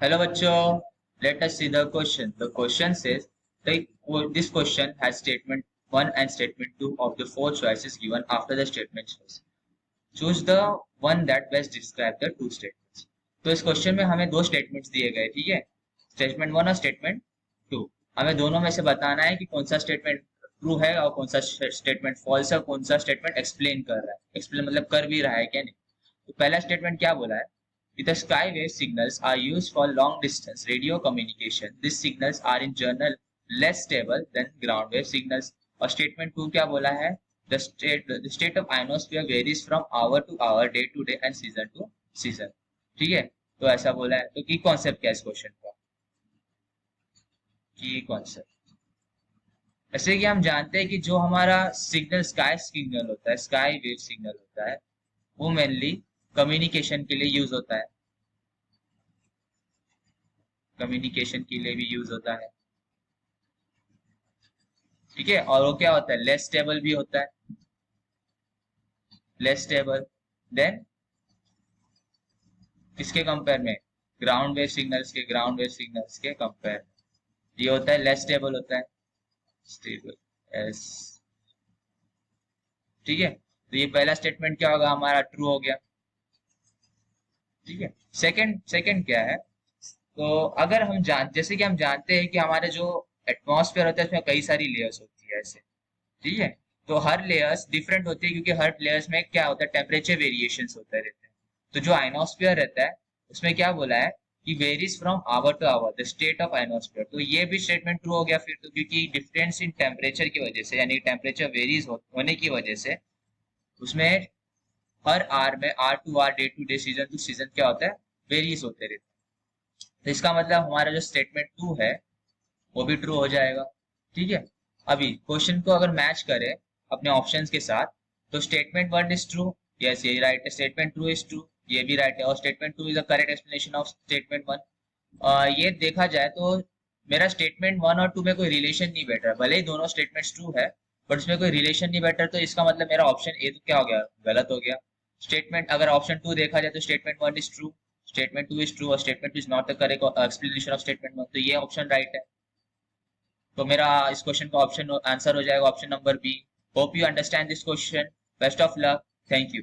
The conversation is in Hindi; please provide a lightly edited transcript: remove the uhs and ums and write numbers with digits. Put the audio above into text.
Hello, bachcho. Let us see the question. The question says, this question has statement 1 and statement 2 of the four choices given after the statement choice. Choose the one that best describe the two statements. तो इस क्वेश्चन में हमें दो स्टेटमेंट्स दिए गए, ठीक है। स्टेटमेंट 1 और स्टेटमेंट 2। हमें दोनों में से बताना है कि कौन सा स्टेटमेंट ट्रू है और कौन सा स्टेटमेंट फॉल्स है, कौन सा स्टेटमेंट एक्सप्लेन कर रहा है, एक्सप्लेन मतलब कर भी रहा है क्या नहीं। तो पहला स्टेटमेंट क्या बोला है, the skywave signals are used for long distance radio communication. These signals are in general less stable than ground wave signals. और स्टेटमेंट 2 क्या बोला है, the state of ionosphere varies from hour to hour, day to day and season to season. ठीक है, तो ऐसा बोला है। तो की कॉन्सेप्ट क्या है इस क्वेश्चन का, की कॉन्सेप्ट ऐसे कि हम जानते हैं कि जो हमारा सिग्नल स्काई सिग्नल होता है, स्काई वेव सिग्नल होता है, वो मेनली कम्युनिकेशन के लिए यूज होता है, कम्युनिकेशन के लिए भी यूज होता है, ठीक है। और वो क्या होता है, लेस स्टेबल भी होता है, लेस स्टेबल देन किसके कंपेयर में, ग्राउंड वेव सिग्नल्स के कंपेयर में ये होता है, लेस स्टेबल होता है, स्टेबल एस, ठीक है। तो ये पहला स्टेटमेंट क्या होगा हमारा, ट्रू हो गया, ठीक है। सेकंड सेकंड क्या है, तो अगर हम जैसे कि हम जानते हैं कि हमारे जो एटमॉस्फेयर होता है उसमें कई सारी लेयर्स होती है ऐसे, ठीक है। तो हर लेयर्स डिफरेंट होती है क्योंकि हर लेयर्स में क्या होता है, टेम्परेचर वेरिएशंस होते रहते हैं। तो जो आइनोस्फीयर रहता है उसमें क्या बोला है कि varies from hour to hour the state of ionosphere. तो ये भी स्टेटमेंट ट्रू हो गया फिर, तो क्योंकि डिफरेंस इन टेम्परेचर की वजह से, यानी टेम्परेचर वेरीज होने की वजह से उसमें हर आर में, hour to hour, day to day, season to season क्या होता है, वेरीज होते रहते हैं। तो इसका मतलब हमारा जो स्टेटमेंट 2 है वो भी ट्रू हो जाएगा, ठीक है। अभी क्वेश्चन को अगर मैच करें अपने ऑप्शंस के साथ, तो स्टेटमेंट 1 इज ट्रू, यस ये राइट है, स्टेटमेंट 2 इज ट्रू, ये भी राइट है, और statement 2 is the correct explanation of statement 1। ये देखा जाए तो मेरा स्टेटमेंट 1 और 2 में कोई रिलेशन नहीं बैठ रहा, भले ही दोनों स्टेटमेंट्स ट्रू है बट उसमें कोई रिलेशन नहीं बैठ रहा, तो इसका मतलब मेरा ऑप्शन ए तो क्या हो गया, गलत हो गया। स्टेटमेंट अगर ऑप्शन 2 देखा जाए तो statement 1 is true, statement 2 is true और statement 2 is not the correct explanation of statement 1, तो ये ऑप्शन राइट है। तो मेरा इस क्वेश्चन का ऑप्शन आंसर हो जाएगा option number B. Hope you understand this question, best of luck, thank you.